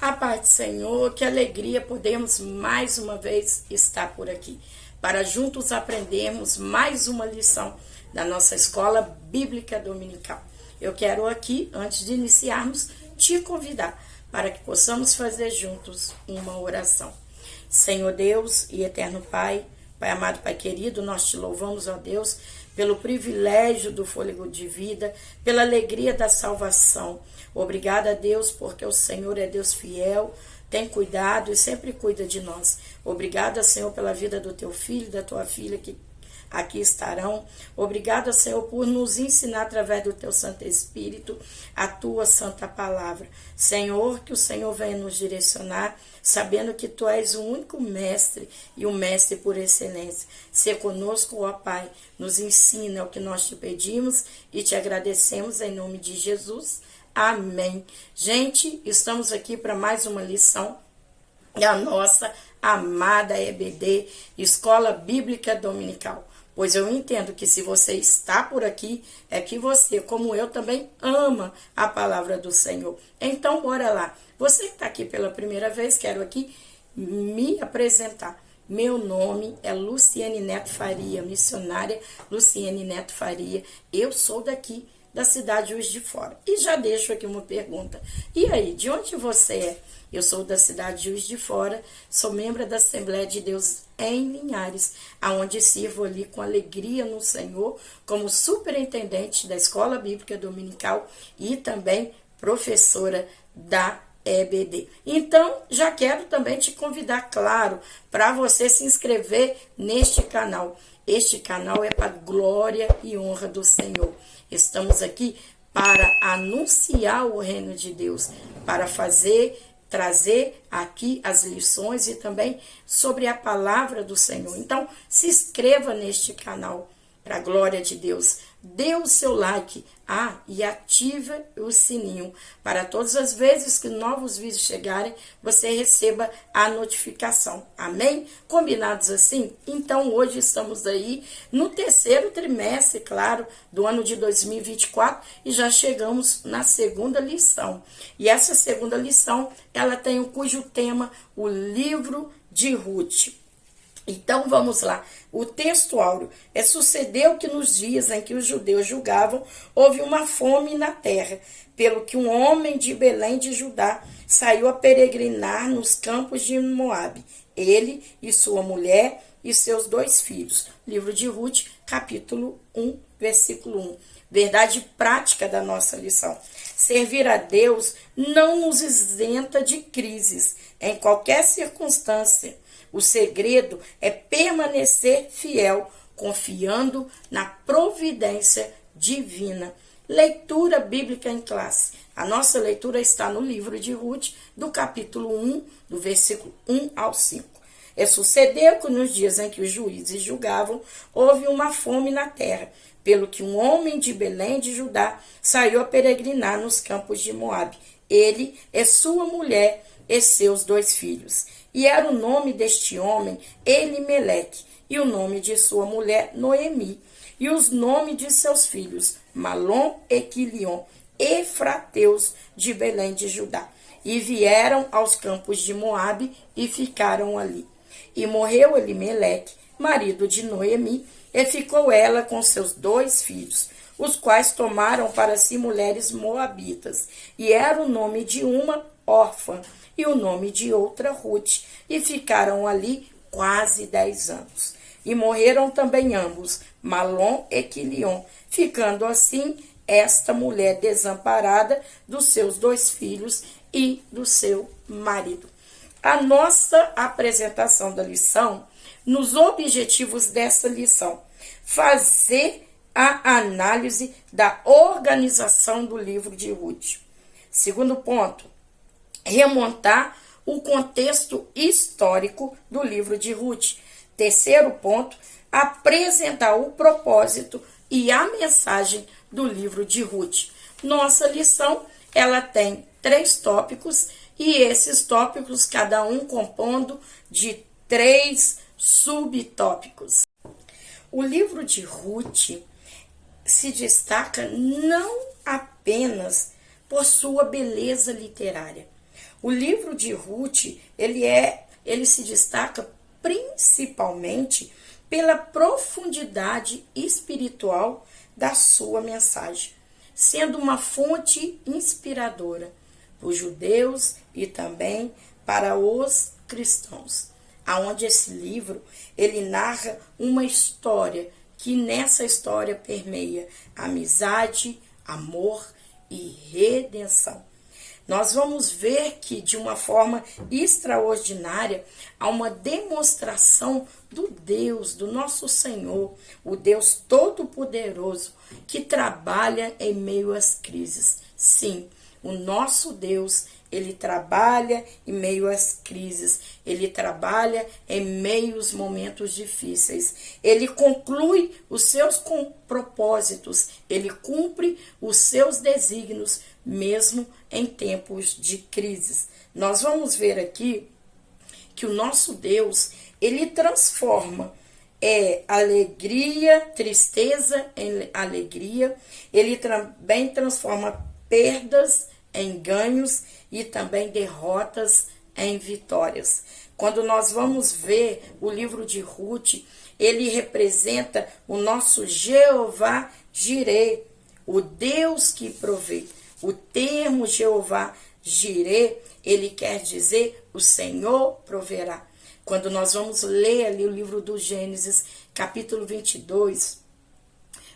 A paz do Senhor, que alegria podemos mais uma vez estar por aqui, para juntos aprendermos mais uma lição da nossa escola bíblica dominical. Eu quero aqui, antes de iniciarmos, te convidar para que possamos fazer juntos uma oração. Senhor Deus e eterno Pai, Pai amado, Pai querido, nós te louvamos, ó Deus, pelo privilégio do fôlego de vida, pela alegria da salvação. Obrigada, Deus, porque o Senhor é Deus fiel, tem cuidado e sempre cuida de nós. Obrigada, Senhor, pela vida do teu filho, da tua filha que aqui estarão. Obrigada, Senhor, por nos ensinar através do teu Santo Espírito a tua santa palavra. Senhor, que o Senhor venha nos direcionar, sabendo que tu és o único mestre e o mestre por excelência. Se conosco, ó Pai, nos ensina o que nós te pedimos e te agradecemos em nome de Jesus. Amém. Gente, estamos aqui para mais uma lição da nossa amada EBD, Escola Bíblica Dominical. Pois eu entendo que se você está por aqui, é que você, como eu, também ama a palavra do Senhor. Então, bora lá. Você que está aqui pela primeira vez, quero aqui me apresentar. Meu nome é Luciene Neto Faria, missionária Luciene Neto Faria. Eu sou daqui da cidade de Juiz de Fora. E já deixo aqui uma pergunta. E aí, de onde você é? Eu sou da cidade de Juiz de Fora, sou membro da Assembleia de Deus em Linhares, aonde sirvo ali com alegria no Senhor, como superintendente da Escola Bíblica Dominical e também professora da EBD. Então, já quero também te convidar, claro, para você se inscrever neste canal. Este canal é para glória e honra do Senhor. Estamos aqui para anunciar o reino de Deus, para trazer aqui as lições e também sobre a palavra do Senhor. Então, se inscreva neste canal, para a glória de Deus. Dê o seu like, e ative o sininho, para todas as vezes que novos vídeos chegarem, você receba a notificação. Amém? Combinados assim? Então, hoje estamos aí no terceiro trimestre, claro, do ano de 2024 e já chegamos na segunda lição. E essa segunda lição, ela tem cujo tema, o livro de Ruth. Então, vamos lá. O texto áureo. Sucedeu que nos dias em que os judeus julgavam, houve uma fome na terra, pelo que um homem de Belém de Judá saiu a peregrinar nos campos de Moabe, ele e sua mulher e seus 2 filhos. Livro de Ruth, capítulo 1, versículo 1. Verdade prática da nossa lição. Servir a Deus não nos isenta de crises, em qualquer circunstância. O segredo é permanecer fiel, confiando na providência divina. Leitura bíblica em classe. A nossa leitura está no livro de Ruth, do capítulo 1, do versículo 1 ao 5. Sucedeu que nos dias em que os juízes julgavam, houve uma fome na terra, pelo que um homem de Belém de Judá saiu a peregrinar nos campos de Moabe. Ele e sua mulher e seus 2 filhos. E era o nome deste homem Elimeleque, e o nome de sua mulher Noemi, e os nomes de seus filhos Malom e Quilion, efrateus de Belém de Judá. E vieram aos campos de Moabe e ficaram ali. E morreu Elimeleque, marido de Noemi, e ficou ela com seus 2 filhos, os quais tomaram para si mulheres moabitas, e era o nome de uma órfã, e o nome de outra Ruth, e ficaram ali quase 10 anos. E morreram também ambos, Malom e Quilion, ficando assim esta mulher desamparada dos seus 2 filhos e do seu marido. A nossa apresentação da lição, nos objetivos dessa lição, fazer a análise da organização do livro de Ruth. Segundo ponto, remontar o contexto histórico do livro de Ruth. Terceiro ponto, apresentar o propósito e a mensagem do livro de Ruth. Nossa lição, ela tem 3 tópicos e esses tópicos, cada um compondo de 3 subtópicos. O livro de Ruth se destaca não apenas por sua beleza literária, O livro de Ruth, ele se destaca principalmente pela profundidade espiritual da sua mensagem, sendo uma fonte inspiradora para os judeus e também para os cristãos. Aonde esse livro, ele narra uma história que nessa história permeia amizade, amor e redenção. Nós vamos ver que, de uma forma extraordinária, há uma demonstração do Deus, do nosso Senhor, o Deus Todo-Poderoso, que trabalha em meio às crises. Sim, o nosso Deus, ele trabalha em meio às crises, ele trabalha em meio aos momentos difíceis, ele conclui os seus propósitos, ele cumpre os seus desígnios, mesmo em tempos de crises. Nós vamos ver aqui que o nosso Deus, ele transforma alegria, tristeza em alegria, ele também transforma perdas em ganhos e também derrotas em vitórias. Quando nós vamos ver o livro de Ruth, ele representa o nosso Jeová Jireh, o Deus que provê. O termo Jeová Jireh, ele quer dizer o Senhor proverá. Quando nós vamos ler ali o livro do Gênesis, capítulo 22,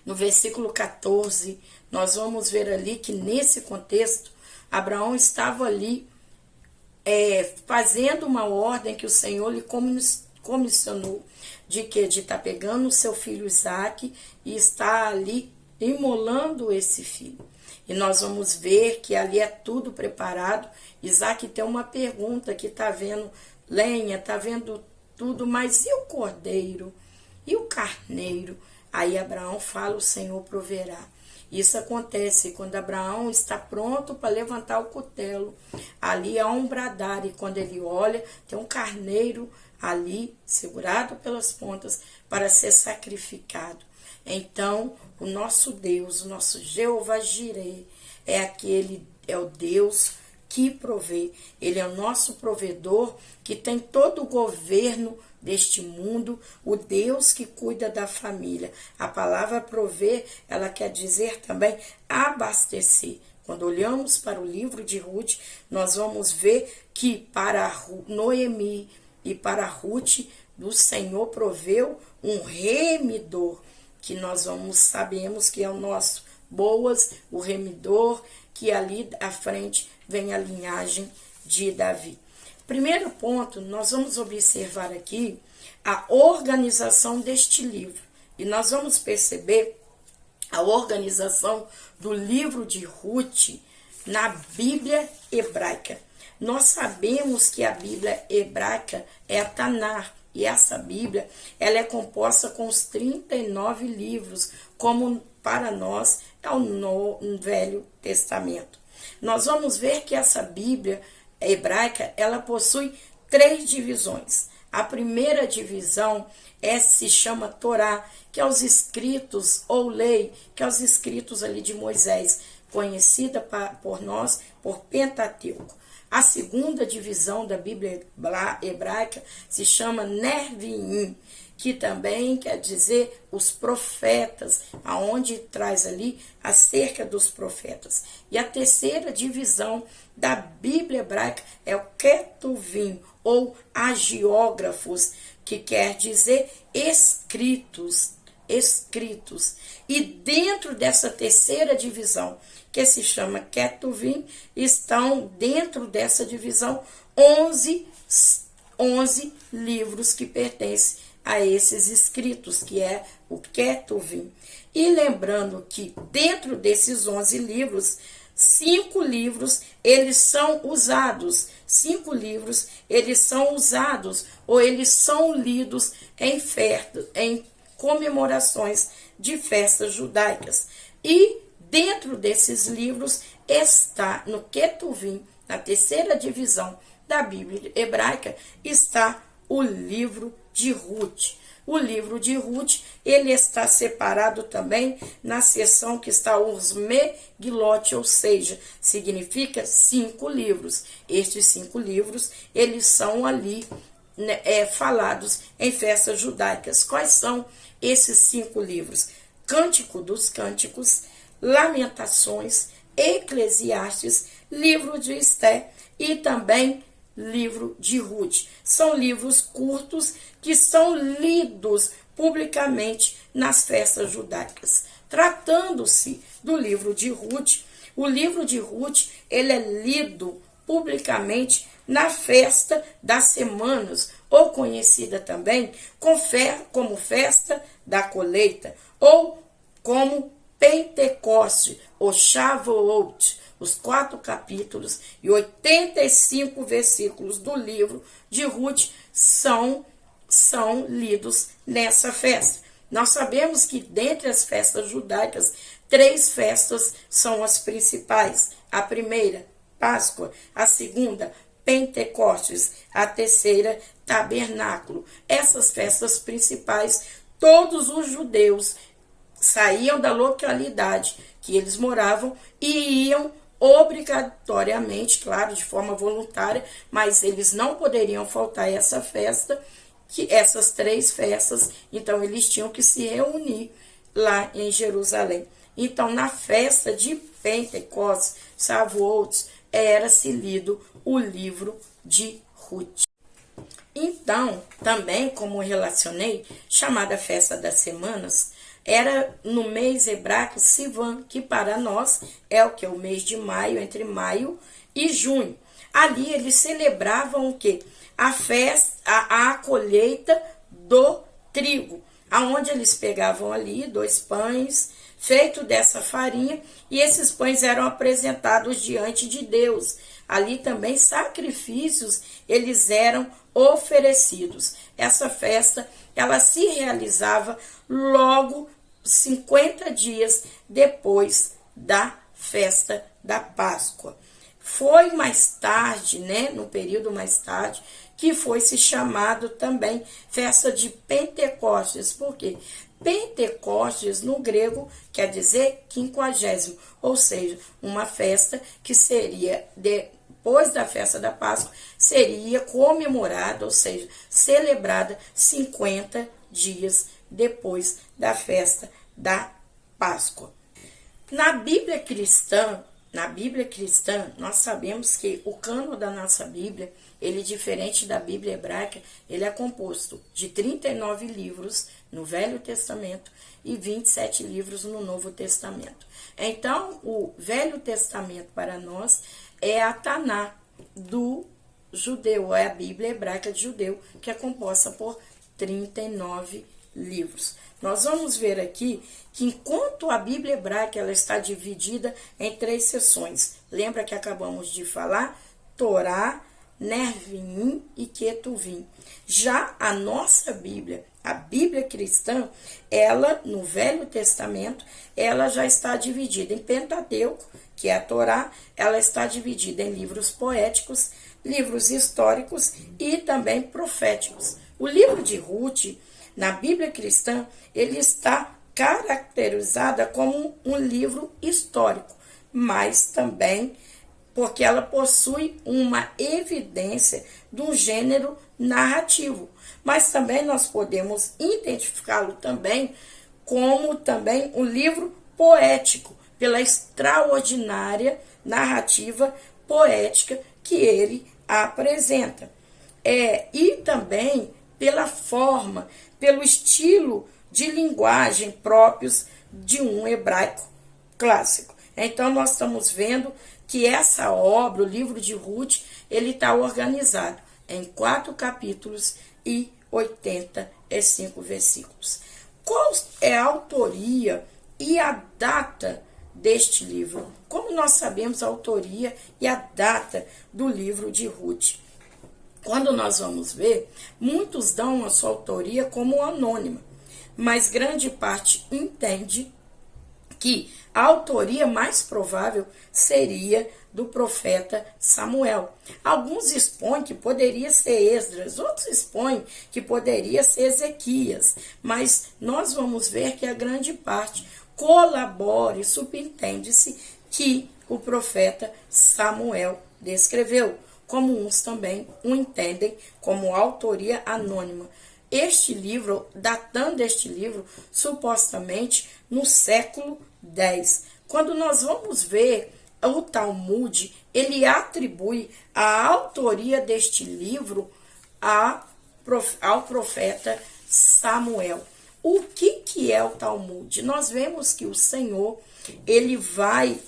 no versículo 14, nós vamos ver ali que nesse contexto, Abraão estava ali fazendo uma ordem que o Senhor lhe comissionou de estar pegando o seu filho Isaque e estar ali imolando esse filho. E nós vamos ver que ali é tudo preparado. Isaque tem uma pergunta que está vendo lenha, está vendo tudo, mas e o cordeiro? E o carneiro? Aí Abraão fala, o Senhor proverá. Isso acontece quando Abraão está pronto para levantar o cutelo. Ali há um bradar e quando ele olha, tem um carneiro ali segurado pelas pontas para ser sacrificado. Então, o nosso Deus, o nosso Jeová Jireh, é o Deus que provê. Ele é o nosso provedor, que tem todo o governo deste mundo, o Deus que cuida da família. A palavra prover, ela quer dizer também abastecer. Quando olhamos para o livro de Ruth, nós vamos ver que para Noemi e para Ruth, o Senhor proveu um remidor, que nós sabemos que é o nosso Boaz, o remidor, que ali à frente vem a linhagem de Davi. Primeiro ponto, nós vamos observar aqui a organização deste livro. E nós vamos perceber a organização do livro de Ruth na Bíblia hebraica. Nós sabemos que a Bíblia hebraica é a Tanar. E essa Bíblia, ela é composta com os 39 livros, como para nós é o Velho Testamento. Nós vamos ver que essa Bíblia hebraica, ela possui 3 divisões. A primeira divisão se chama Torá, que é os escritos, ou lei, que é os escritos ali de Moisés, conhecida por nós por Pentateuco. A segunda divisão da Bíblia hebraica se chama Neviim, que também quer dizer os profetas, aonde traz ali acerca dos profetas. E a terceira divisão da Bíblia hebraica é o Ketuvim, ou agiógrafos, que quer dizer escritos. E dentro dessa terceira divisão, que se chama Ketuvim, estão dentro dessa divisão 11 livros que pertencem a esses escritos, que é o Ketuvim. E lembrando que dentro desses 11 livros, 5 livros eles são usados. 5 livros eles são usados ou eles são lidos em comemorações de festas judaicas. E dentro desses livros está no Ketuvim, na terceira divisão da Bíblia hebraica, está o livro de Ruth. O livro de Ruth, ele está separado também na seção que está os Megilot, ou seja, significa 5 livros. Estes 5 livros, eles são ali falados em festas judaicas. Quais são esses 5 livros? Cântico dos Cânticos, Lamentações, Eclesiastes, livro de Esté e também livro de Ruth. São livros curtos que são lidos publicamente nas festas judaicas. Tratando-se do livro de Ruth, o livro de Ruth, ele é lido publicamente na festa das semanas, ou conhecida também como festa da colheita, ou como Pentecoste, ou Shavuot. Os 4 capítulos e 85 versículos do livro de Ruth são lidos nessa festa. Nós sabemos que dentre as festas judaicas, 3 festas são as principais. A primeira, Páscoa. A segunda, Pentecostes. A terceira, Tabernáculo. Essas festas principais, todos os judeus saíam da localidade que eles moravam e iam obrigatoriamente, claro, de forma voluntária, mas eles não poderiam faltar a essa festa, essas 3 festas, então eles tinham que se reunir lá em Jerusalém. Então, na festa de Pentecostes, Shavuot, era-se lido o livro de Ruth. Então, também, como relacionei, chamada Festa das Semanas, era no mês hebraico Sivan, que para nós é o que? O mês de maio, entre maio e junho. Ali eles celebravam o quê? A festa, a colheita do trigo, aonde eles pegavam ali 2 pães feitos dessa farinha, e esses pães eram apresentados diante de Deus. Ali também sacrifícios eles eram oferecidos. Essa festa, ela se realizava logo 50 dias depois da festa da Páscoa. Foi mais tarde, no período mais tarde, que foi se chamado também festa de Pentecostes. Por quê? Pentecostes no grego quer dizer 50º, ou seja, uma festa que seria depois da festa da Páscoa, seria comemorada, ou seja, celebrada 50 dias depois da festa da Páscoa. Na Bíblia cristã, nós sabemos que o cânon da nossa Bíblia, ele diferente da Bíblia hebraica, ele é composto de 39 livros no Velho Testamento e 27 livros no Novo Testamento. Então, o Velho Testamento para nós é a Taná do judeu, é a Bíblia hebraica de judeu, que é composta por 39 livros. Nós vamos ver aqui que enquanto a Bíblia hebraica ela está dividida em 3 seções. Lembra que acabamos de falar? Torá, Nervim e Ketuvim. Já a nossa Bíblia, a Bíblia cristã, ela no Velho Testamento, ela já está dividida em Pentateuco, que é a Torá, ela está dividida em livros poéticos, livros históricos e também proféticos. O livro de Ruth, na Bíblia cristã, ele está caracterizada como um livro histórico, mas também porque ela possui uma evidência de um gênero narrativo. Mas também nós podemos identificá-lo também como também um livro poético, pela extraordinária narrativa poética que ele apresenta. E também pela forma, pelo estilo de linguagem próprios de um hebraico clássico. Então, nós estamos vendo que essa obra, o livro de Ruth, ele está organizado em 4 capítulos e 85 versículos. Qual é a autoria e a data deste livro? Como nós sabemos a autoria e a data do livro de Ruth? Quando nós vamos ver, muitos dão a sua autoria como anônima, mas grande parte entende que a autoria mais provável seria do profeta Samuel. Alguns expõem que poderia ser Esdras, outros expõem que poderia ser Ezequias, mas nós vamos ver que a grande parte colabora e subentende-se que o profeta Samuel descreveu, como uns também o entendem como autoria anônima. Este livro, datando este livro, supostamente no século X. Quando nós vamos ver o Talmud, ele atribui a autoria deste livro ao profeta Samuel. O que é o Talmud? Nós vemos que o Senhor ele vai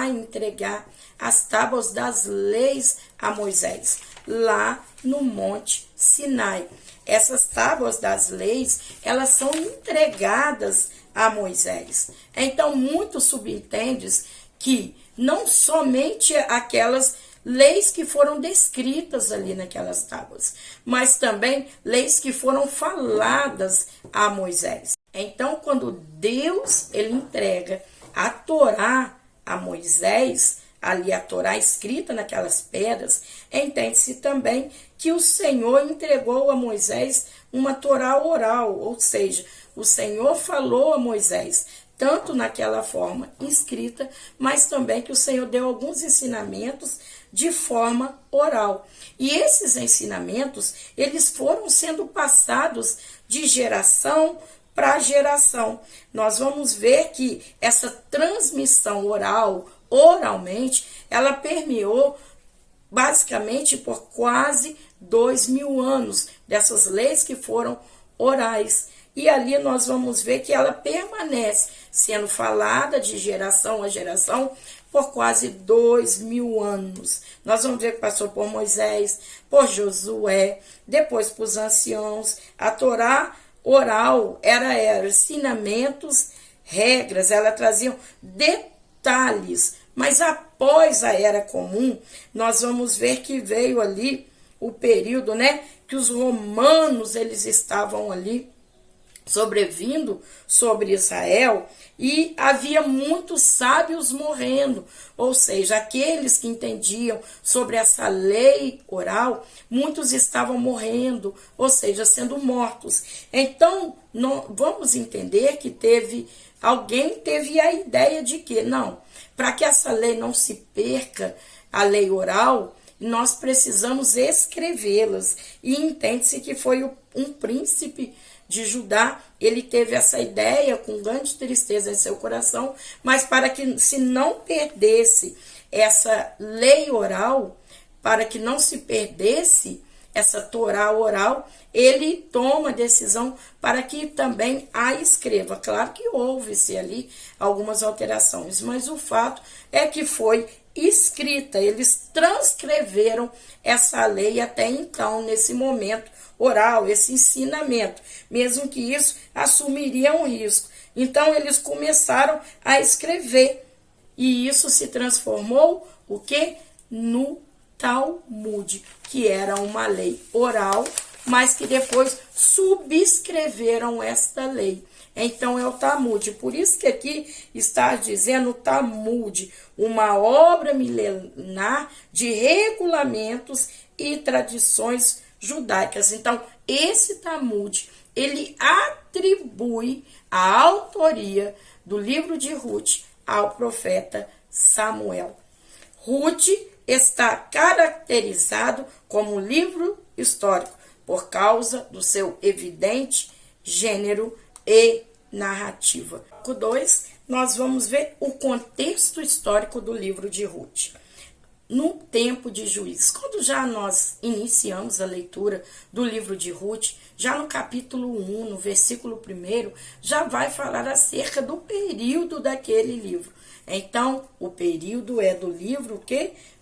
entregar as tábuas das leis a Moisés, lá no Monte Sinai. Essas tábuas das leis, elas são entregadas a Moisés. Então, muitos subentendem que não somente aquelas leis que foram descritas ali naquelas tábuas, mas também leis que foram faladas a Moisés. Então, quando Deus ele entrega a Torá a Moisés, ali a Torá escrita naquelas pedras, entende-se também que o Senhor entregou a Moisés uma Torá oral, ou seja, o Senhor falou a Moisés, tanto naquela forma escrita, mas também que o Senhor deu alguns ensinamentos de forma oral. E esses ensinamentos, eles foram sendo passados de geração para geração. Nós vamos ver que essa transmissão oralmente, ela permeou basicamente por quase 2000 anos, dessas leis que foram orais. E ali nós vamos ver que ela permanece sendo falada de geração a geração por quase 2000 anos. Nós vamos ver que passou por Moisés, por Josué, depois por os anciãos. A Torá oral era ensinamentos, regras, ela trazia detalhes. Mas após a Era Comum, nós vamos ver que veio ali o período, que os romanos eles estavam ali sobrevindo sobre Israel e havia muitos sábios morrendo, ou seja, aqueles que entendiam sobre essa lei oral, muitos estavam morrendo, ou seja, sendo mortos. Então, vamos entender que alguém teve a ideia de que, para que essa lei não se perca, a lei oral, nós precisamos escrevê-las. E entende-se que foi um príncipe de Judá, ele teve essa ideia com grande tristeza em seu coração, mas para que se não perdesse essa lei oral, para que não se perdesse essa Torá oral, ele toma a decisão para que também a escreva. Claro que houve-se ali algumas alterações, mas o fato é que foi escrita, eles transcreveram essa lei até então, nesse momento oral, esse ensinamento, mesmo que isso assumiria um risco. Então, eles começaram a escrever, e isso se transformou, o quê? No Talmud, que era uma lei oral, mas que depois subscreveram esta lei. Então, é o Talmud. Por isso que aqui está dizendo Talmud, uma obra milenar de regulamentos e tradições judaicas. Então, esse Talmud, ele atribui a autoria do livro de Ruth ao profeta Samuel. Ruth está caracterizado como livro histórico por causa do seu evidente gênero e narrativa. No 2, nós vamos ver o contexto histórico do livro de Ruth. No tempo de Juízes, quando já nós iniciamos a leitura do livro de Ruth, já no capítulo 1, no versículo 1, já vai falar acerca do período daquele livro. Então, o período é do livro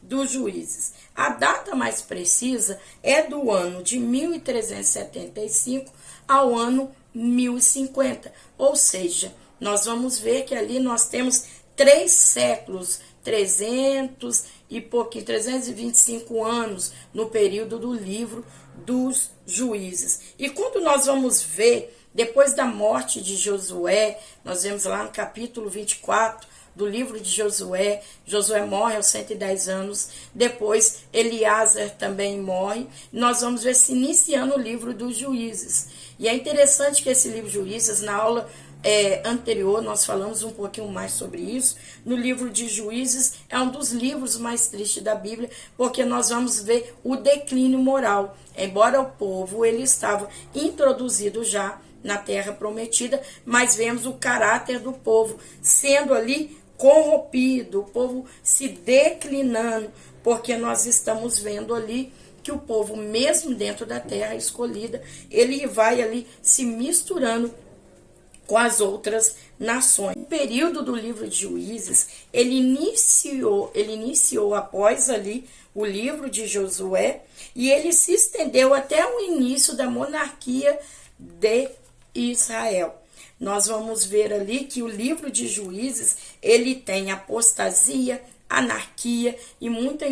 dos Juízes. A data mais precisa é do ano de 1375 ao ano 1050. Ou seja, nós vamos ver que ali nós temos 3 séculos, 325 anos no período do livro dos Juízes. E quando nós vamos ver Depois da morte de Josué, nós vemos lá no capítulo 24 do livro de Josué, Josué morre aos 110 anos, depois Eliézer também morre, nós vamos ver se iniciando o livro dos Juízes. E é interessante que esse livro de Juízes, na aula anterior, nós falamos um pouquinho mais sobre isso. No livro de Juízes é um dos livros mais tristes da Bíblia, porque nós vamos ver o declínio moral. Embora o povo ele estava introduzido já na terra prometida, mas vemos o caráter do povo sendo ali corrompido, o povo se declinando, porque nós estamos vendo ali que o povo, mesmo dentro da terra escolhida, ele vai ali se misturando com as outras nações. O período do livro de Juízes, ele iniciou após ali o livro de Josué, e ele se estendeu até o início da monarquia de Israel. Nós vamos ver ali que o livro de Juízes, ele tem apostasia, anarquia e muita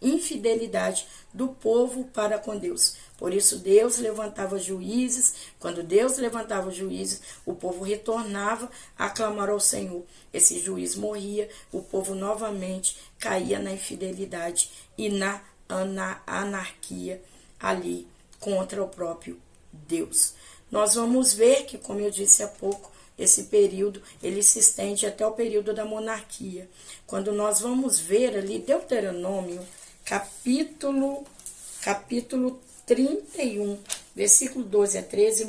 infidelidade do povo para com Deus. Por isso Deus levantava juízes. Quando Deus levantava juízes, o povo retornava a clamar ao Senhor. Esse juiz morria, o povo novamente caía na infidelidade e na anarquia ali contra o próprio Deus. Nós vamos ver que, como eu disse há pouco, esse período ele se estende até o período da monarquia. Quando nós vamos ver ali Deuteronômio, capítulo 31, versículo 12 a 13,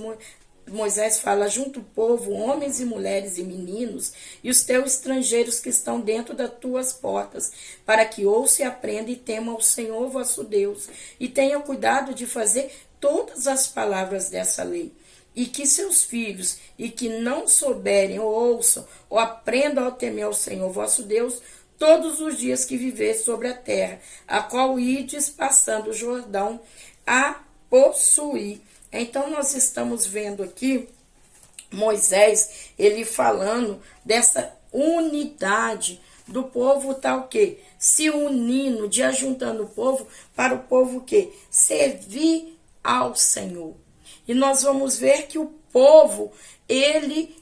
Moisés fala: junto o povo, homens e mulheres e meninos, e os teus estrangeiros que estão dentro das tuas portas, para que ouça e aprenda e tema ao Senhor vosso Deus, e tenha cuidado de fazer todas as palavras dessa lei. E que seus filhos, e que não souberem, ou ouçam, ou aprendam a temer ao Senhor vosso Deus, todos os dias que viver sobre a terra, a qual ides passando o Jordão a possuir. Então, nós estamos vendo aqui Moisés, ele falando dessa unidade do povo, tá o quê? Se unindo, de ajuntando o povo, para o povo o quê? Servir ao Senhor. E nós vamos ver que o povo, ele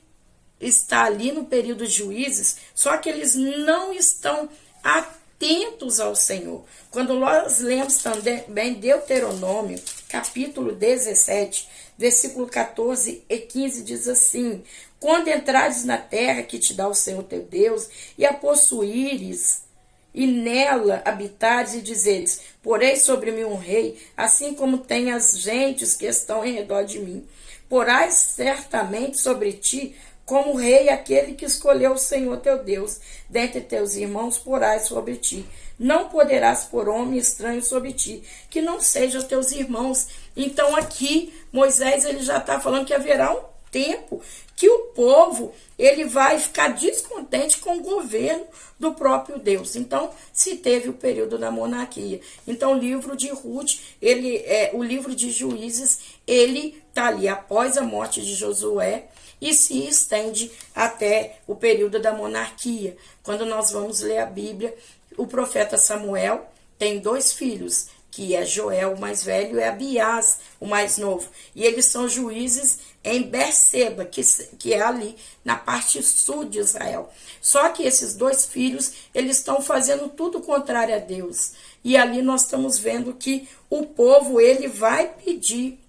está ali no período de Juízes, só que eles não estão atentos ao Senhor. Quando nós lemos também Deuteronômio, capítulo 17, versículo 14 e 15, diz assim: quando entrares na terra que te dá o Senhor teu Deus, e a possuíres, e nela habitares, e dizeres: porei sobre mim um rei, assim como tem as gentes que estão em redor de mim. Porás certamente sobre ti como rei aquele que escolheu o Senhor teu Deus. Dentre teus irmãos porás sobre ti. Não poderás pôr homem estranho sobre ti, que não sejam teus irmãos. Então aqui Moisés ele já está falando que haverá um tempo que o povo ele vai ficar descontente com o governo do próprio Deus. Então, se teve o período da monarquia. Então, o livro de Ruth, o livro de Juízes, ele está ali após a morte de Josué e se estende até o período da monarquia. Quando nós vamos ler a Bíblia, o profeta Samuel tem 2 filhos, que é Joel, o mais velho, e Abiás, o mais novo. E eles são juízes em Berseba, que é ali na parte sul de Israel. Só que esses 2 filhos, eles estão fazendo tudo contrário a Deus. E ali nós estamos vendo que o povo, ele vai pedir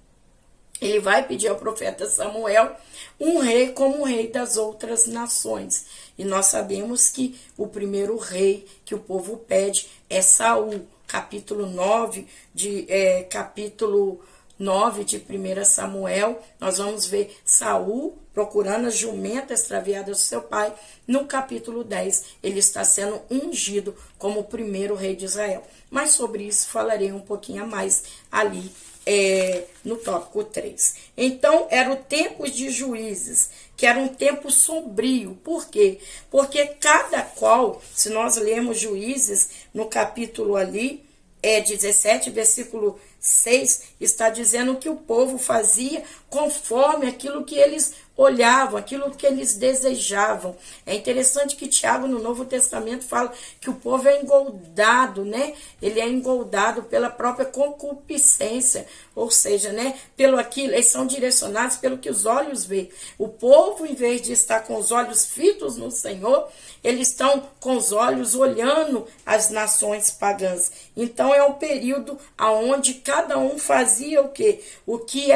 ao profeta Samuel um rei como o rei das outras nações. E nós sabemos que o primeiro rei que o povo pede é Saul. Capítulo 9 de 1 Samuel, nós vamos ver Saul procurando a jumenta extraviada do seu pai. No capítulo 10, ele está sendo ungido como o primeiro rei de Israel. Mas sobre isso falarei um pouquinho a mais ali no tópico 3. Então, era o tempo de Juízes, que era um tempo sombrio. Por quê? Porque cada qual, se nós lermos Juízes, no capítulo ali, 17, versículo 6, está dizendo que o povo fazia conforme aquilo que eles olhavam, aquilo que eles desejavam. É interessante que Tiago, no Novo Testamento, fala que o povo é engoldado, né? Ele é engoldado pela própria concupiscência, ou seja, né? Pelo aquilo, eles são direcionados pelo que os olhos veem. O povo, em vez de estar com os olhos fitos no Senhor, eles estão com os olhos olhando as nações pagãs. Então é um período aonde cada um fazia o quê? O que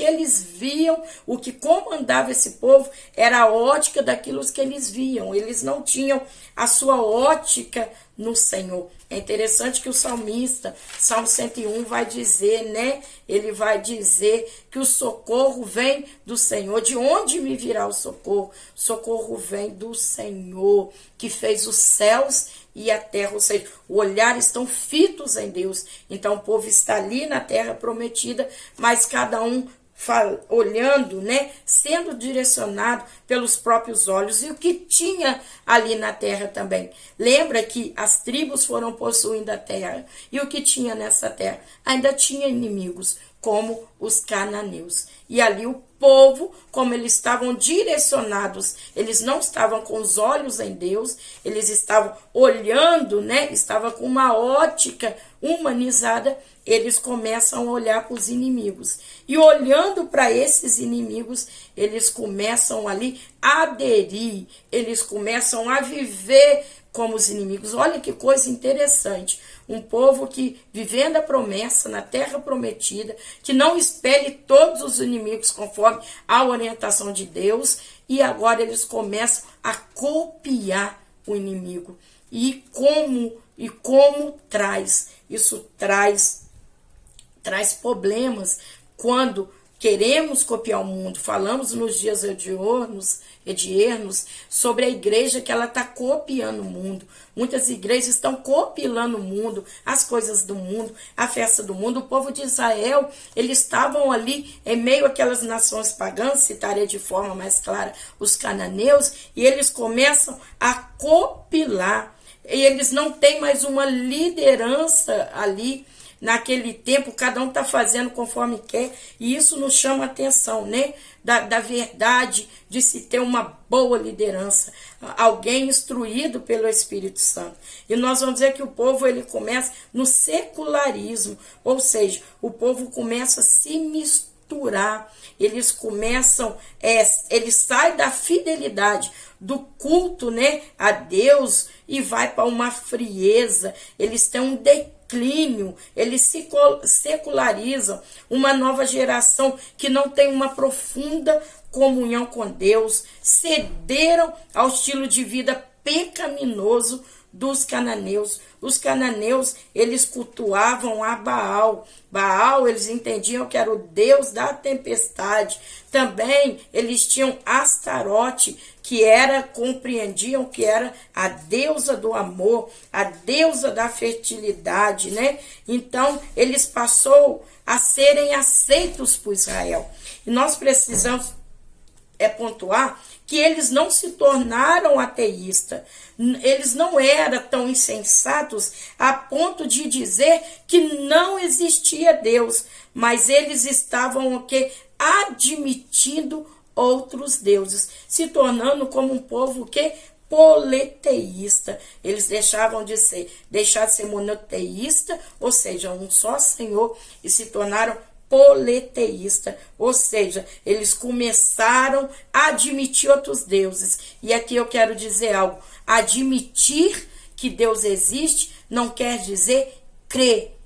eles viam, o que comandava esse povo era a ótica daquilo que eles viam. Eles não tinham a sua ótica no Senhor. É interessante que o salmista, Salmo 101, vai dizer, né? Ele vai dizer que o socorro vem do Senhor. De onde me virá o socorro? Socorro vem do Senhor, que fez os céus e a terra, ou seja, o olhar estão fitos em Deus. Então o povo está ali na terra prometida, mas cada um olhando, né, sendo direcionado pelos próprios olhos, e o que tinha ali na terra também. Lembra que as tribos foram possuindo a terra, e o que tinha nessa terra? Ainda tinha inimigos, como os cananeus. E ali o povo, como eles estavam direcionados, eles não estavam com os olhos em Deus, eles estavam olhando, né? Estavam com uma ótica humanizada, eles começam a olhar para os inimigos. E olhando para esses inimigos, eles começam ali a aderir, eles começam a viver como os inimigos. Olha que coisa interessante. Um povo que, vivendo a promessa na terra prometida, que não espere todos os inimigos conforme a orientação de Deus, e agora eles começam a copiar o inimigo. E como isso traz problemas quando queremos copiar o mundo. Falamos nos dias hediernos sobre a igreja que ela está copiando o mundo. Muitas igrejas estão copiando o mundo, as coisas do mundo, a festa do mundo. O povo de Israel, eles estavam ali em meio àquelas nações pagãs, citaria de forma mais clara os cananeus, e eles começam a copiar. E eles não têm mais uma liderança ali. Naquele tempo, cada um está fazendo conforme quer, e isso nos chama a atenção, né? Da verdade de se ter uma boa liderança, alguém instruído pelo Espírito Santo. E nós vamos ver que o povo ele começa no secularismo, ou seja, o povo começa a se misturar, eles começam, eles saem da fidelidade, do culto, né, a Deus, e vai para uma frieza, eles têm um declínio, eles se secularizam, uma nova geração que não tem uma profunda comunhão com Deus, cederam ao estilo de vida pecaminoso dos cananeus. Os cananeus, eles cultuavam a Baal. Baal, eles entendiam que era o deus da tempestade. Também eles tinham Astarote, compreendiam que era a deusa do amor, a deusa da fertilidade, né? Então, eles passou a serem aceitos por Israel. E nós precisamos pontuar que eles não se tornaram ateístas. Eles não eram tão insensatos a ponto de dizer que não existia Deus, mas eles estavam admitindo outros deuses, se tornando como um povo politeísta. Eles deixaram de ser monoteísta, ou seja, um só Senhor, e se tornaram politeísta, ou seja, eles começaram a admitir outros deuses. E aqui eu quero dizer algo: admitir que Deus existe não quer dizer crer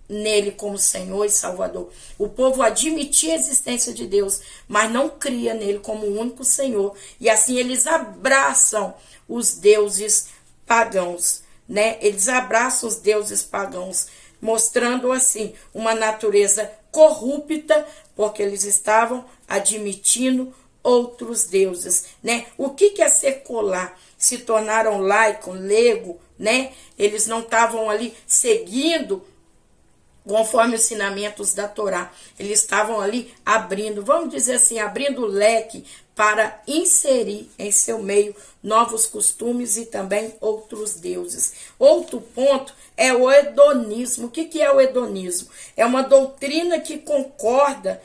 nele como Senhor e Salvador. O povo admitia a existência de Deus, mas não cria nele como o único Senhor, e assim eles abraçam os deuses pagãos, né? Eles abraçam os deuses pagãos, mostrando assim uma natureza corrupta, porque eles estavam admitindo outros deuses, né? O que é secular? Se tornaram laico, leigo, né? Eles não estavam ali seguindo conforme os ensinamentos da Torá. Eles estavam ali abrindo, vamos dizer assim, abrindo o leque para inserir em seu meio novos costumes e também outros deuses. Outro ponto é o hedonismo. O que é o hedonismo? É uma doutrina que concorda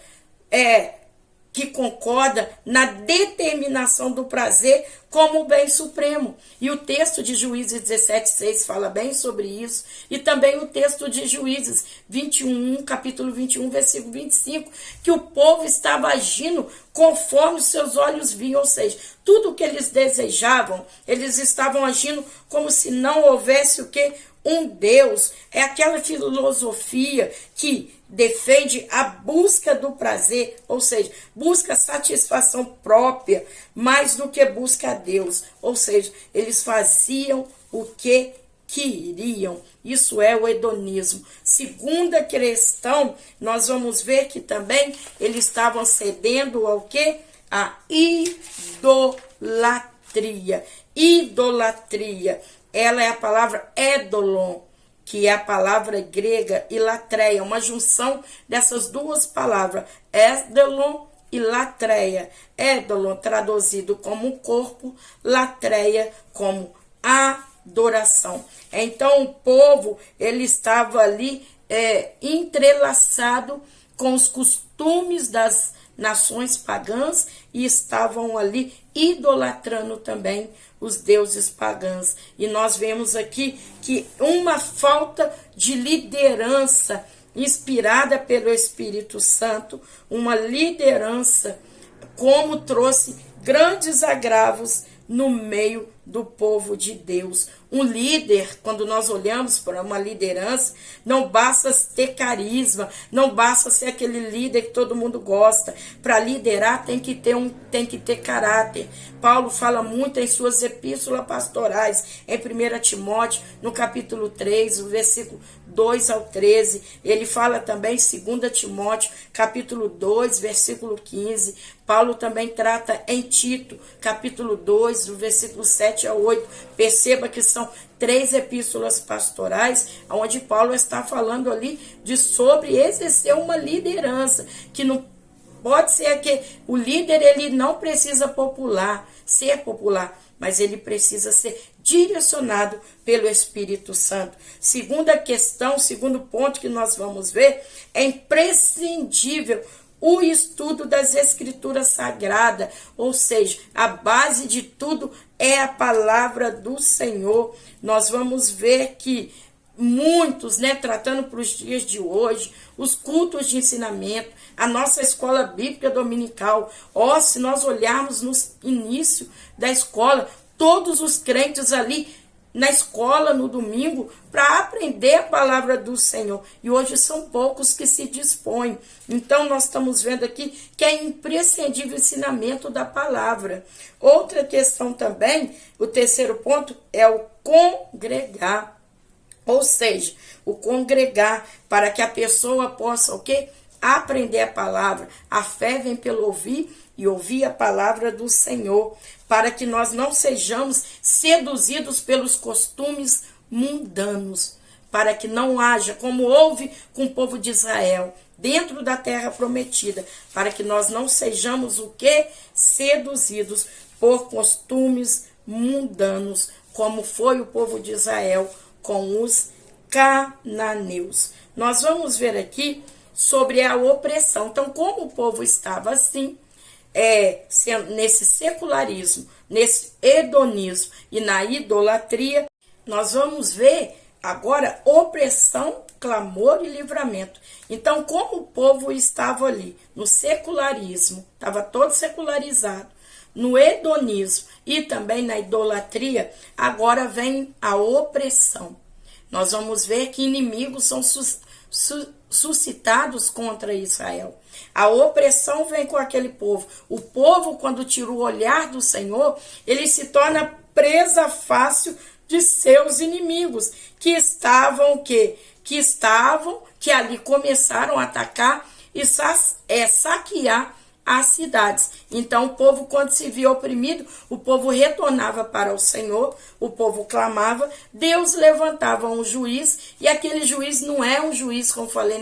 que concorda na determinação do prazer como o bem supremo. E o texto de Juízes 17:6 fala bem sobre isso. E também o texto de Juízes 21, capítulo 21, versículo 25, que o povo estava agindo conforme os seus olhos viam, ou seja, tudo o que eles desejavam, eles estavam agindo como se não houvesse o que? Um Deus. É aquela filosofia que defende a busca do prazer, ou seja, busca satisfação própria, mais do que busca a Deus. Ou seja, eles faziam o que queriam. Isso é o hedonismo. Segunda questão, nós vamos ver que também eles estavam cedendo ao quê? A idolatria. Idolatria. Ela é a palavra edolon, que é a palavra grega, e latreia, uma junção dessas duas palavras, edolon e latreia. Edolon traduzido como corpo, latreia como adoração. Então o povo, ele estava ali entrelaçado com os costumes das nações pagãs e estavam ali idolatrando também os deuses pagãos. E nós vemos aqui que uma falta de liderança inspirada pelo Espírito Santo, uma liderança como trouxe grandes agravos no meio do povo de Deus. Um líder, quando nós olhamos para uma liderança, não basta ter carisma, não basta ser aquele líder que todo mundo gosta. Para liderar tem que ter caráter. Paulo fala muito em suas epístolas pastorais, em 1 Timóteo, no capítulo 3, o versículo 2 ao 13. Ele fala também em 2 Timóteo, capítulo 2, versículo 15. Paulo também trata em Tito, capítulo 2, do versículo 7 a 8. Perceba que são 3 epístolas pastorais, onde Paulo está falando ali sobre exercer uma liderança, que não pode ser que o líder, ele não precisa ser popular, mas ele precisa ser direcionado pelo Espírito Santo. Segunda questão, segundo ponto que nós vamos ver, é imprescindível o estudo das Escrituras Sagradas, ou seja, a base de tudo é a palavra do Senhor. Nós vamos ver que muitos, tratando para os dias de hoje, os cultos de ensinamento, a nossa escola bíblica dominical, se nós olharmos no início da escola, todos os crentes ali na escola no domingo para aprender a palavra do Senhor. E hoje são poucos que se dispõem. Então nós estamos vendo aqui que é imprescindível o ensinamento da palavra. Outra questão também, o terceiro ponto, é o congregar. Ou seja, o congregar para que a pessoa possa o quê? Aprender a palavra. A fé vem pelo ouvir e ouvir a palavra do Senhor, para que nós não sejamos seduzidos pelos costumes mundanos, para que não haja, como houve com o povo de Israel, dentro da terra prometida, para que nós não sejamos o quê? Seduzidos por costumes mundanos, como foi o povo de Israel com os cananeus. Nós vamos ver aqui sobre a opressão. Então, como o povo estava assim, nesse secularismo, nesse hedonismo e na idolatria, nós vamos ver agora opressão, clamor e livramento. Então, como o povo estava ali no secularismo, estava todo secularizado, no hedonismo e também na idolatria, agora vem a opressão. Nós vamos ver que inimigos são suscitados contra Israel. A opressão vem com aquele povo. O povo, quando tira o olhar do Senhor, ele se torna presa fácil de seus inimigos, que ali começaram a atacar e saquear as cidades. Então o povo, quando se via oprimido, o povo retornava para o Senhor, o povo clamava, Deus levantava um juiz, e aquele juiz não é um juiz, como falei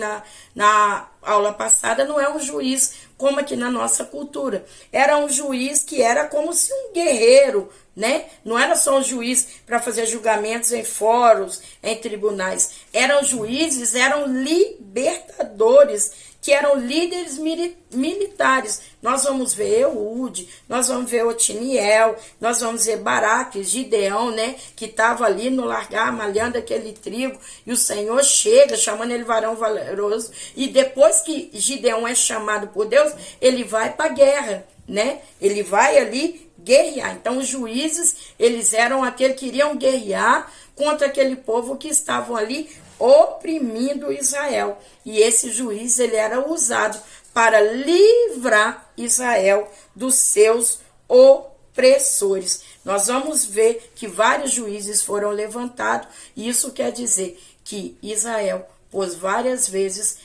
aula passada, não é um juiz como aqui na nossa cultura. Era um juiz que era como se um guerreiro, né? Não era só um juiz para fazer julgamentos em fóruns, em tribunais. Eram juízes, eram libertadores, que eram líderes militares. Nós vamos ver Eude, nós vamos ver Otiniel, nós vamos ver Baraque, Gideão, né, que estava ali no largar, malhando aquele trigo, e o Senhor chega, chamando ele varão valoroso, e depois que Gideão é chamado por Deus, ele vai para a guerra, né, ele vai ali guerrear. Então os juízes, eles eram aqueles que iriam guerrear contra aquele povo que estavam ali oprimindo Israel. E esse juiz, ele era usado para livrar Israel dos seus opressores. Nós vamos ver que vários juízes foram levantados, e isso quer dizer que Israel, por várias vezes,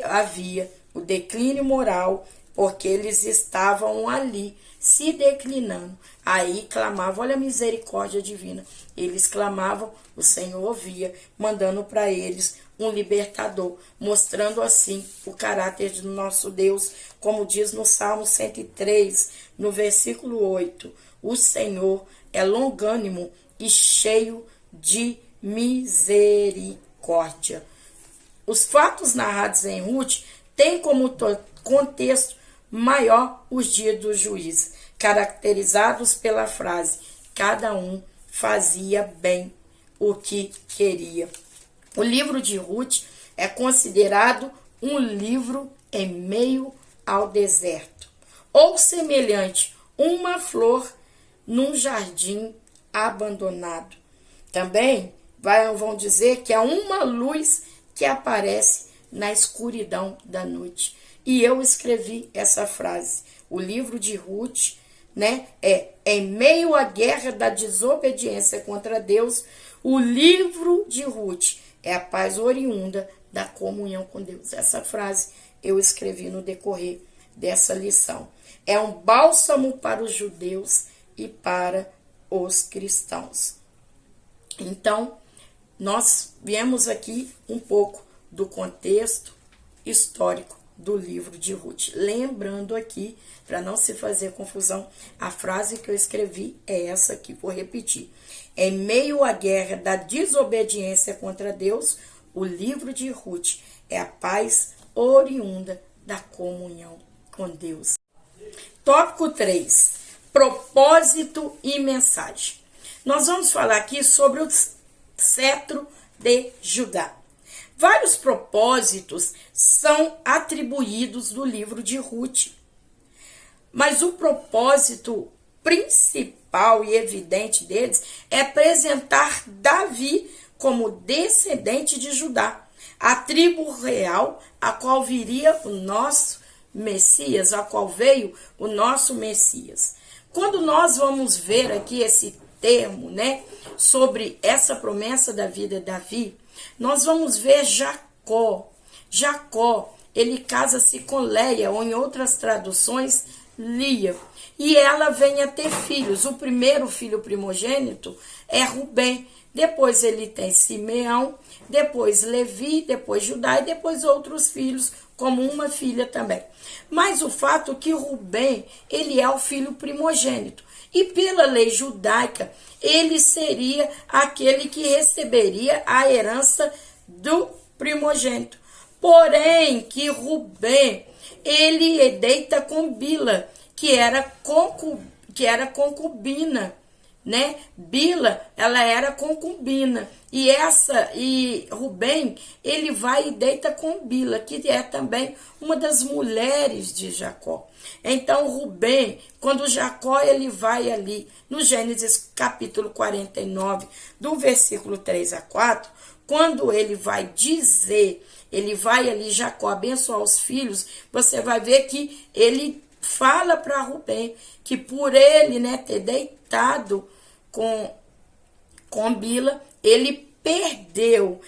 havia o declínio moral, porque eles estavam ali se declinando. Aí clamavam, olha a misericórdia divina. Eles clamavam, o Senhor ouvia, mandando para eles um libertador, mostrando assim o caráter do nosso Deus, como diz no Salmo 103, no versículo 8, o Senhor é longânimo e cheio de misericórdia. Os fatos narrados em Ruth têm como contexto maior os dias do juízo, caracterizados pela frase, cada um fazia bem o que queria. O livro de Ruth é considerado um livro em meio ao deserto, ou semelhante uma flor num jardim abandonado. Também vão dizer que é uma luz que aparece na escuridão da noite. E eu escrevi essa frase. O livro de Ruth, né, em meio à guerra da desobediência contra Deus, o livro de Ruth é a paz oriunda da comunhão com Deus. Essa frase eu escrevi no decorrer dessa lição. É um bálsamo para os judeus e para os cristãos. Então, nós viemos aqui um pouco do contexto histórico do livro de Ruth. Lembrando aqui, para não se fazer confusão, a frase que eu escrevi é essa aqui, vou repetir. Em meio à guerra da desobediência contra Deus, o livro de Ruth é a paz oriunda da comunhão com Deus. Tópico 3. Propósito e mensagem. Nós vamos falar aqui sobre o cetro de Judá. Vários propósitos são atribuídos do livro de Ruth, mas o propósito principal e evidente deles é apresentar Davi como descendente de Judá, a tribo real a qual viria o nosso Messias, a qual veio o nosso Messias. Quando nós vamos ver aqui esse termo, né, sobre essa promessa da vida de Davi, nós vamos ver Jacó. Jacó, ele casa-se com Leia, ou em outras traduções, Lia. E ela vem a ter filhos. O primeiro filho primogênito é Rubem. Depois ele tem Simeão, depois Levi, depois Judá e depois outros filhos, como uma filha também. Mas o fato é que Rubem, ele é o filho primogênito. E pela lei judaica, ele seria aquele que receberia a herança do primogênito. Porém, que Rubem, ele deita com Bila, que era concubina, né? Bila, ela era concubina. E Rubem, ele vai e deita com Bila, que é também uma das mulheres de Jacó. Então, Rubem, quando Jacó ele vai ali, no Gênesis capítulo 49, do versículo 3 a 4, quando ele vai dizer, ele vai ali, Jacó, abençoar os filhos, você vai ver que ele fala para Rubem que por ele, né, ter deitado com Bila, ele perdeu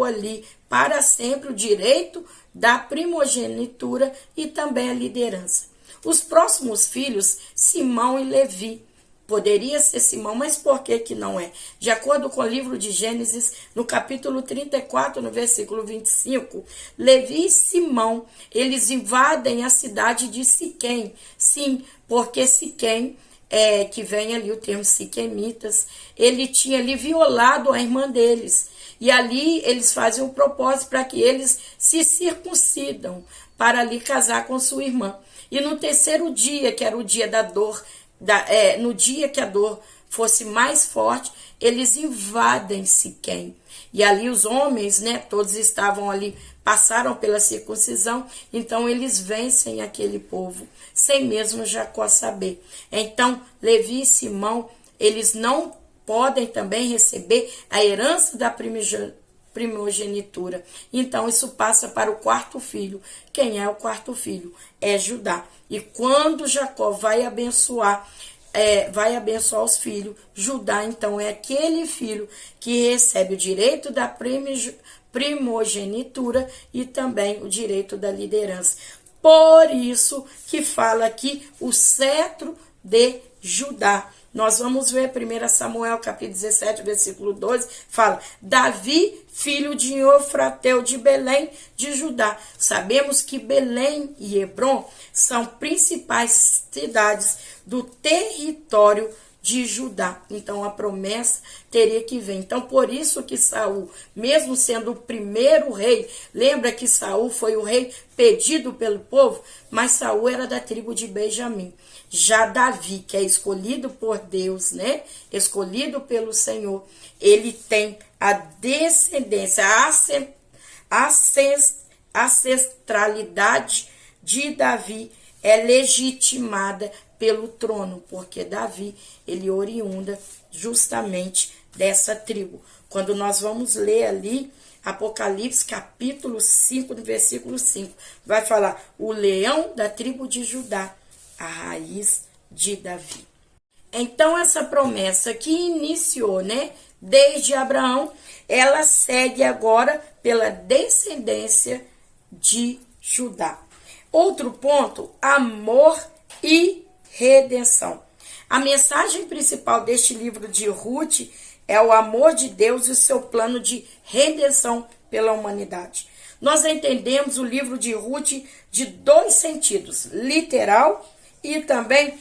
ali para sempre o direito da primogenitura e também a liderança. Os próximos filhos, Simão e Levi, Poderia ser Simão, mas por que que não é? De acordo com o livro de Gênesis, no capítulo 34, no versículo 25, Levi e Simão, eles invadem a cidade de Siquém. Sim, porque Siquém, que vem ali o termo siquemitas, ele tinha ali violado a irmã deles. E ali eles fazem um propósito para que eles se circuncidam, para ali casar com sua irmã. E no terceiro dia, que era o dia da dor, no dia que a dor fosse mais forte, eles invadem Siquém. E ali os homens, né, todos estavam ali, passaram pela circuncisão, então eles vencem aquele povo, sem mesmo Jacó saber. Então, Levi e Simão, eles não podem também receber a herança da primogenitura. Então, isso passa para o quarto filho. Quem é o quarto filho? É Judá. E quando Jacó vai abençoar os filhos, Judá, então, é aquele filho que recebe o direito da primogenitura e também o direito da liderança. Por isso que fala aqui o cetro de Judá. Nós vamos ver 1 Samuel, capítulo 17, versículo 12, fala, Davi, filho de Eufrateu de Belém, de Judá. Sabemos que Belém e Hebrom são principais cidades do território de Judá. Então, a promessa teria que vir. Então, por isso que Saul, mesmo sendo o primeiro rei, lembra que Saul foi o rei pedido pelo povo, mas Saul era da tribo de Benjamim. Já Davi, que é escolhido por Deus, né? Escolhido pelo Senhor, ele tem a descendência, a ancestralidade de Davi é legitimada pelo trono, porque Davi, ele oriunda justamente dessa tribo. Quando nós vamos ler ali, Apocalipse capítulo 5, no versículo 5, vai falar, o leão da tribo de Judá, a raiz de Davi. Então, essa promessa que iniciou, né, desde Abraão, ela segue agora pela descendência de Judá. Outro ponto, amor e redenção. A mensagem principal deste livro de Ruth é o amor de Deus e o seu plano de redenção pela humanidade. Nós entendemos o livro de Ruth de dois sentidos, literal e também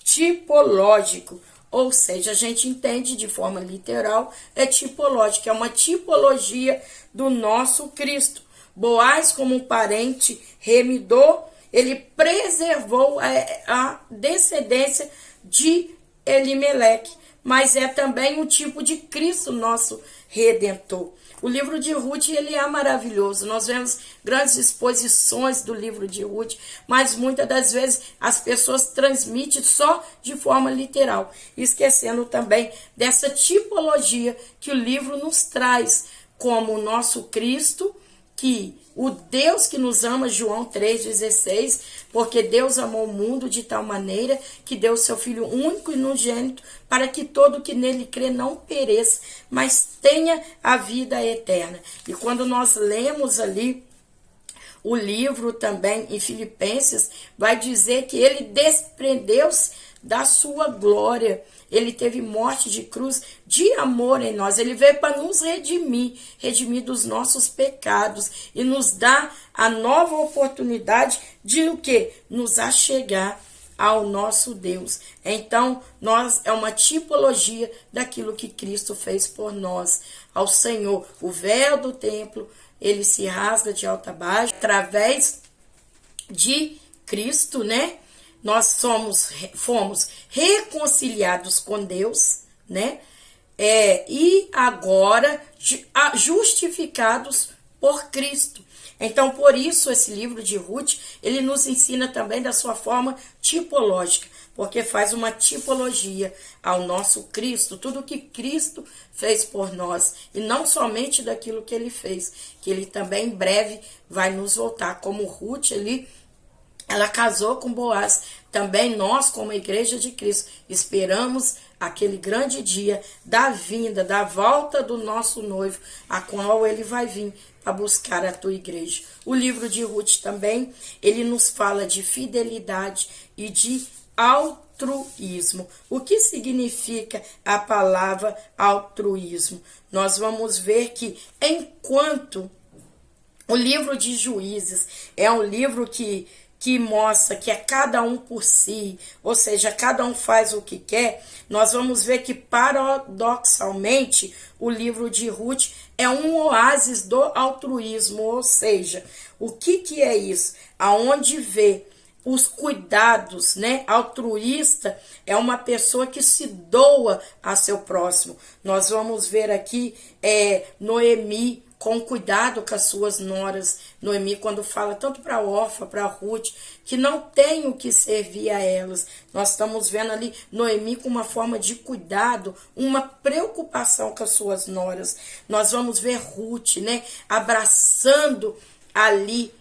tipológico. Ou seja, a gente entende de forma literal, é tipológica, é uma tipologia do nosso Cristo. Boaz, como um parente remidor, ele preservou a descendência de Elimeleque, mas é também um tipo de Cristo, nosso Redentor. O livro de Ruth, ele é maravilhoso. Nós vemos grandes exposições do livro de Ruth, mas muitas das vezes as pessoas transmitem só de forma literal, esquecendo também dessa tipologia que o livro nos traz, como o nosso Cristo, que o Deus que nos ama, João 3,16, porque Deus amou o mundo de tal maneira que deu o seu Filho único e unigênito para que todo que nele crê não pereça, mas tenha a vida eterna. E quando nós lemos ali o livro também em Filipenses, vai dizer que ele desprendeu-se da sua glória. Ele teve morte de cruz de amor em nós. Ele veio para nos redimir dos nossos pecados e nos dar a nova oportunidade de o quê? Nos achegar ao nosso Deus. Então, é uma tipologia daquilo que Cristo fez por nós. Ao Senhor, o véu do templo, ele se rasga de alto a baixo através de Cristo, né? Nós fomos reconciliados com Deus, né? E agora justificados por Cristo. Então, por isso, esse livro de Ruth, ele nos ensina também da sua forma tipológica, porque faz uma tipologia ao nosso Cristo, tudo que Cristo fez por nós, e não somente daquilo que ele fez, que ele também em breve vai nos voltar, como Ruth ali, ela casou com Boaz. Também nós, como igreja de Cristo, esperamos aquele grande dia da vinda, da volta do nosso noivo, a qual ele vai vir para buscar a tua igreja. O livro de Ruth também, ele nos fala de fidelidade e de altruísmo. O que significa a palavra altruísmo? Nós vamos ver que enquanto o livro de Juízes é um livro que mostra que é cada um por si, ou seja, cada um faz o que quer, nós vamos ver que paradoxalmente o livro de Ruth é um oásis do altruísmo, ou seja, o que é isso? Aonde vê os cuidados, né? Altruísta é uma pessoa que se doa a seu próximo. Nós vamos ver aqui Noemi com cuidado com as suas noras. Noemi, quando fala tanto para Orfa, para Ruth, que não tem o que servir a elas. Nós estamos vendo ali Noemi com uma forma de cuidado, uma preocupação com as suas noras. Nós vamos ver Ruth, né, abraçando ali,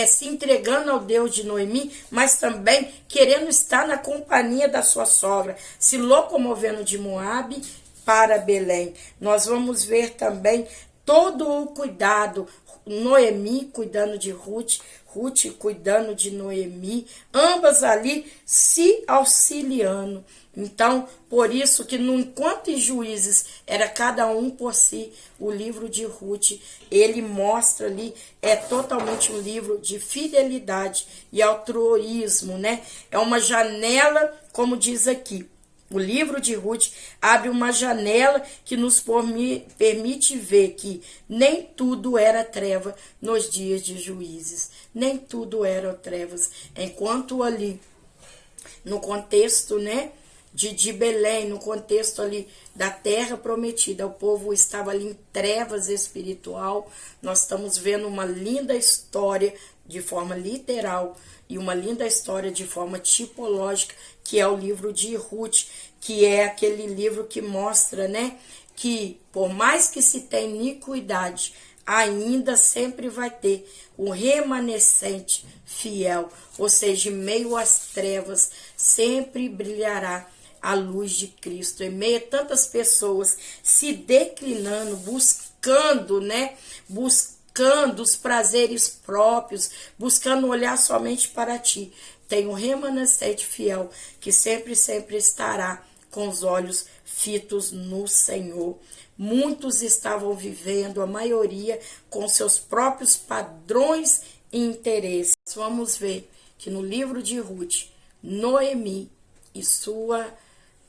se entregando ao Deus de Noemi, mas também querendo estar na companhia da sua sogra, se locomovendo de Moabe para Belém. Nós vamos ver também todo o cuidado, Noemi cuidando de Ruth, Ruth cuidando de Noemi, ambas ali se auxiliando. Então, por isso que enquanto em Juízes era cada um por si, o livro de Ruth, ele mostra ali, é totalmente um livro de fidelidade e altruísmo, né? É uma janela, como diz aqui. O livro de Ruth abre uma janela que nos permite ver que nem tudo era treva nos dias de Juízes. Nem tudo era trevas. Enquanto ali, no contexto, né, de Belém, no contexto ali da terra prometida, o povo estava ali em trevas espiritual. Nós estamos vendo uma linda história de forma literal e uma linda história de forma tipológica, que é o livro de Ruth, que é aquele livro que mostra, né, que por mais que se tenha iniquidade, ainda sempre vai ter um remanescente fiel, ou seja, em meio às trevas, sempre brilhará a luz de Cristo. Em meio a tantas pessoas se declinando, buscando, né, buscando os prazeres próprios, buscando olhar somente para ti, tem um remanescente fiel que sempre estará com os olhos fitos no Senhor. Muitos estavam vivendo, a maioria, com seus próprios padrões e interesses. Vamos ver que no livro de Ruth, Noemi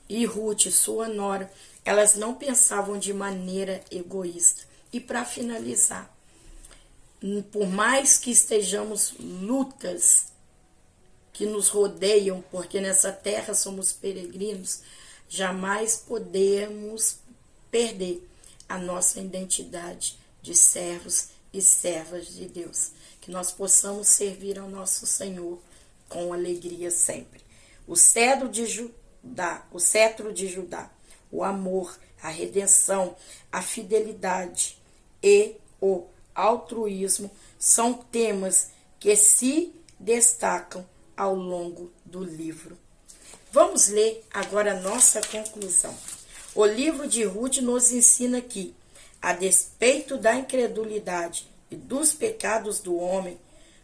e Ruth, sua nora, elas não pensavam de maneira egoísta. E para finalizar, por mais que estejamos lutas que nos rodeiam, porque nessa terra somos peregrinos, jamais podemos perder a nossa identidade de servos e servas de Deus. Que nós possamos servir ao nosso Senhor com alegria sempre. O cetro de Judá, o amor, a redenção, a fidelidade e o altruísmo são temas que se destacam ao longo do livro. Vamos ler agora a nossa conclusão. O livro de Ruth nos ensina que, a despeito da incredulidade e dos pecados do homem,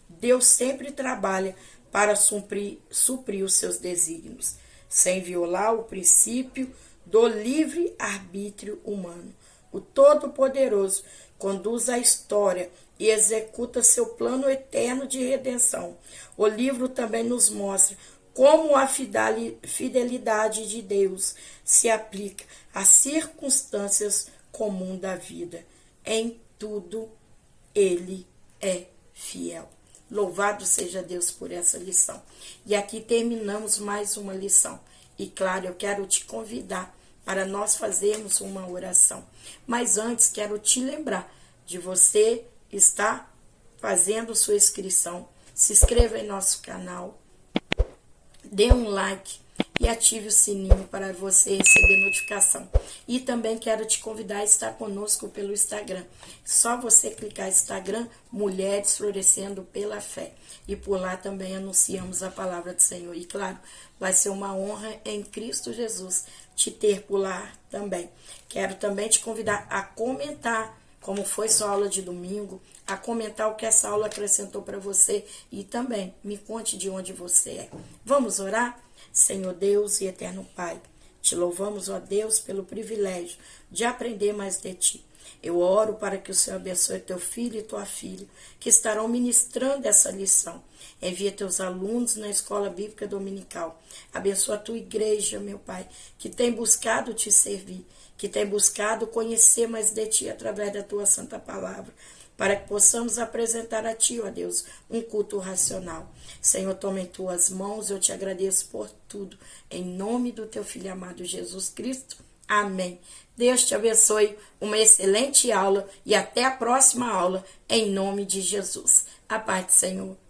Deus sempre trabalha para suprir os seus desígnios, sem violar o princípio do livre-arbítrio humano. O Todo-Poderoso conduz a história e executa seu plano eterno de redenção. O livro também nos mostra como a fidelidade de Deus se aplica às circunstâncias comuns da vida. Em tudo, Ele é fiel. Louvado seja Deus por essa lição. E aqui terminamos mais uma lição. E claro, eu quero te convidar para nós fazermos uma oração. Mas antes, quero te lembrar de você estar fazendo sua inscrição. Se inscreva em nosso canal, dê um like e ative o sininho para você receber notificação. E também quero te convidar a estar conosco pelo Instagram. Só você clicar Instagram, Mulheres Florescendo pela Fé. E por lá também anunciamos a palavra do Senhor. E claro, vai ser uma honra em Cristo Jesus te ter por lá também. Quero também te convidar a comentar como foi sua aula de domingo, a comentar o que essa aula acrescentou para você e também me conte de onde você é. Vamos orar? Senhor Deus e eterno Pai, te louvamos, ó Deus, pelo privilégio de aprender mais de Ti. Eu oro para que o Senhor abençoe teu filho e tua filha, que estarão ministrando essa lição. Envia teus alunos na escola bíblica dominical. Abençoa a tua igreja, meu Pai, que tem buscado te servir, que tem buscado conhecer mais de Ti através da tua santa palavra, para que possamos apresentar a Ti, ó Deus, um culto racional. Senhor, toma em Tuas mãos, eu te agradeço por tudo. Em nome do Teu Filho amado Jesus Cristo. Amém. Deus te abençoe, uma excelente aula e até a próxima aula, em nome de Jesus. A paz do Senhor.